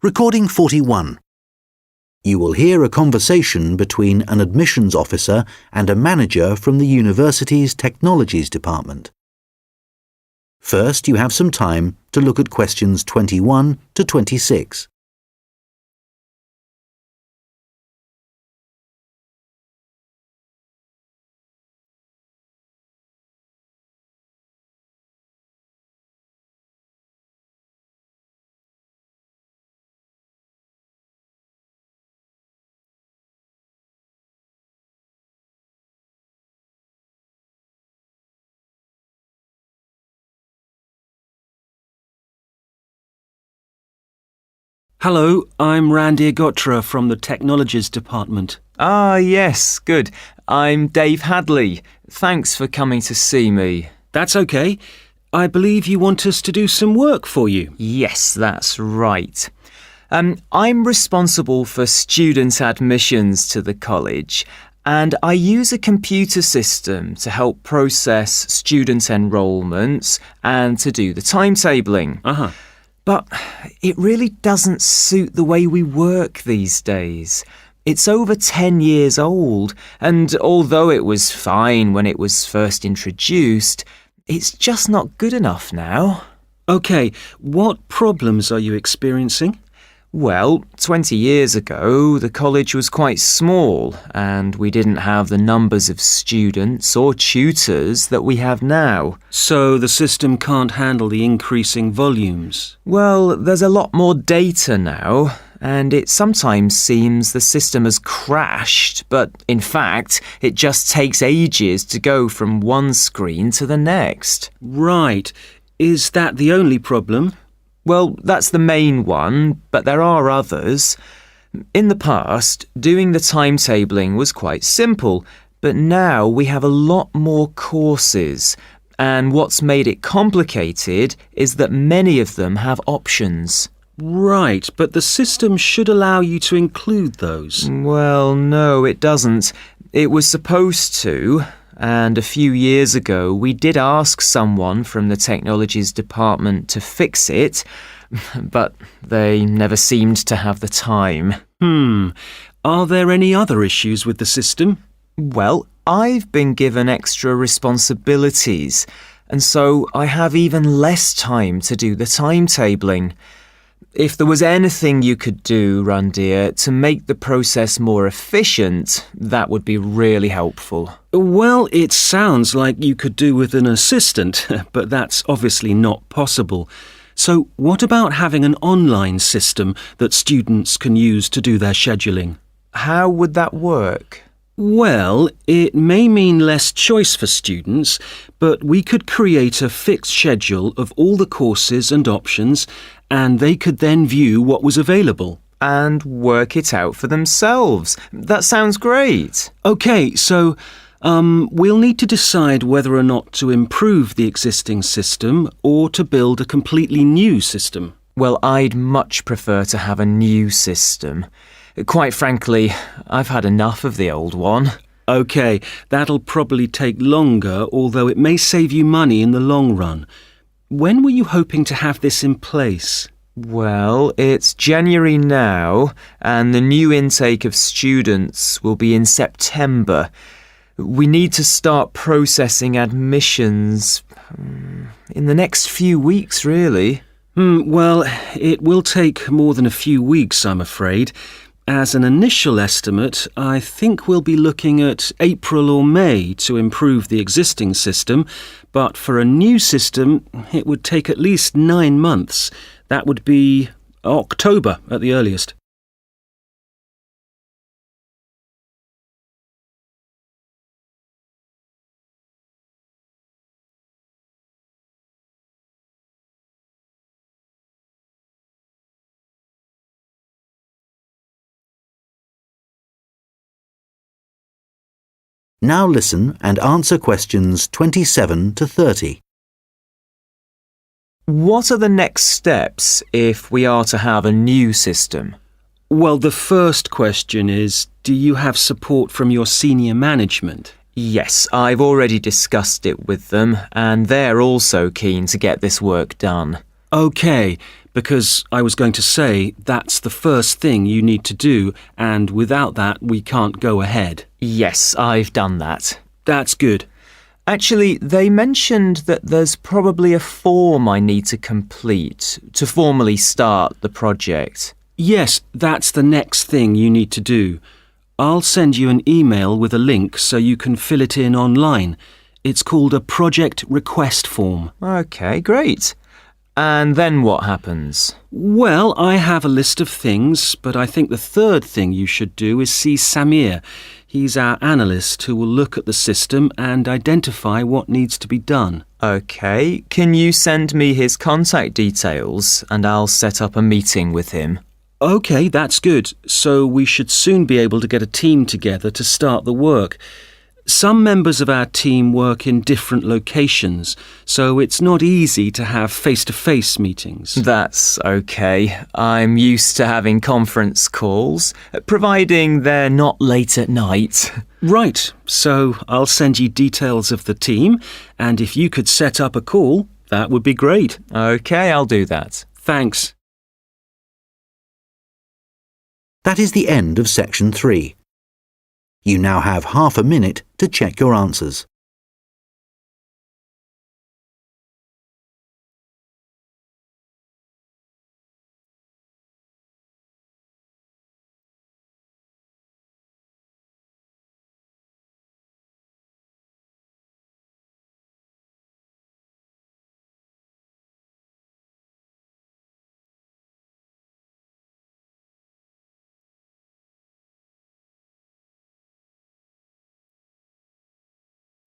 Recording 41. You will hear a conversation between an admissions officer and a manager from the university's technologies department. First, you have some time to look at questions 21 to 26. Hello, I'm Randy Agotra from the Technologies Department. Ah, yes, good. I'm Dave Hadley. Thanks for coming to see me. That's okay. I believe you want us to do some work for you. Yes, that's right. I'm responsible for student admissions to the college, and I use a computer system to help process student enrolments and to do the timetabling. But it really doesn't suit the way we work these days. It's over 10 years old, and although it was fine when it was first introduced, it's just not good enough now. Okay, what problems are you experiencing? Well, 20 years ago, the college was quite small, and we didn't have the numbers of students or tutors that we have now. So the system can't handle the increasing volumes? Well, there's a lot more data now, and it sometimes seems the system has crashed, but in fact, it just takes ages to go from one screen to the next. Right. Is that the only problem? Well, that's the main one, but there are others. In the past, doing the timetabling was quite simple, but now we have a lot more courses, and what's made it complicated is that many of them have options. Right, but the system should allow you to include those. Well, no, it doesn't. It was supposed to. And a few years ago, we did ask someone from the technologies department to fix it, but they never seemed to have the time. Are there any other issues with the system? Well, I've been given extra responsibilities, and so I have even less time to do the timetabling. If there was anything you could do, Randir, to make the process more efficient, that would be really helpful. Well, it sounds like you could do with an assistant, but that's obviously not possible. So what about having an online system that students can use to do their scheduling? How would that work? Well, it may mean less choice for students, but we could create a fixed schedule of all the courses and options, and they could then view what was available. And work it out for themselves. That sounds great. Okay, so we'll need to decide whether or not to improve the existing system or to build a completely new system. Well, I'd much prefer to have a new system. Quite frankly, I've had enough of the old one. Okay, that'll probably take longer, although it may save you money in the long run. When were you hoping to have this in place? Well, it's January now, and the new intake of students will be in September. We need to start processing admissions in the next few weeks, really. Well, it will take more than a few weeks, I'm afraid. As an initial estimate, I think we'll be looking at April or May to improve the existing system, but for a new system, it would take at least 9 months. That would be October at the earliest. Now listen and answer questions 27 to 30. What are the next steps if we are to have a new system? Well, the first question is, do you have support from your senior management? Yes, I've already discussed it with them, and they're also keen to get this work done. Okay, because I was going to say that's the first thing you need to do, and without that we can't go ahead. Yes, I've done that. That's good. Actually, they mentioned that there's probably a form I need to complete to formally start the project. Yes, that's the next thing you need to do. I'll send you an email with a link so you can fill it in online. It's called a project request form. OK, great. And then what happens? Well, I have a list of things, but I think the third thing you should do is see Samir. He's our analyst who will look at the system and identify what needs to be done. OK, can you send me his contact details and I'll set up a meeting with him? OK, that's good. So we should soon be able to get a team together to start the work. Some members of our team work in different locations, so it's not easy to have face-to-face meetings. That's OK. I'm used to having conference calls, providing they're not late at night. Right, so I'll send you details of the team, and if you could set up a call, that would be great. OK, I'll do that. Thanks. That is the end of section 3. You now have half a minute to check your answers.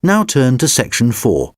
Now turn to section 4.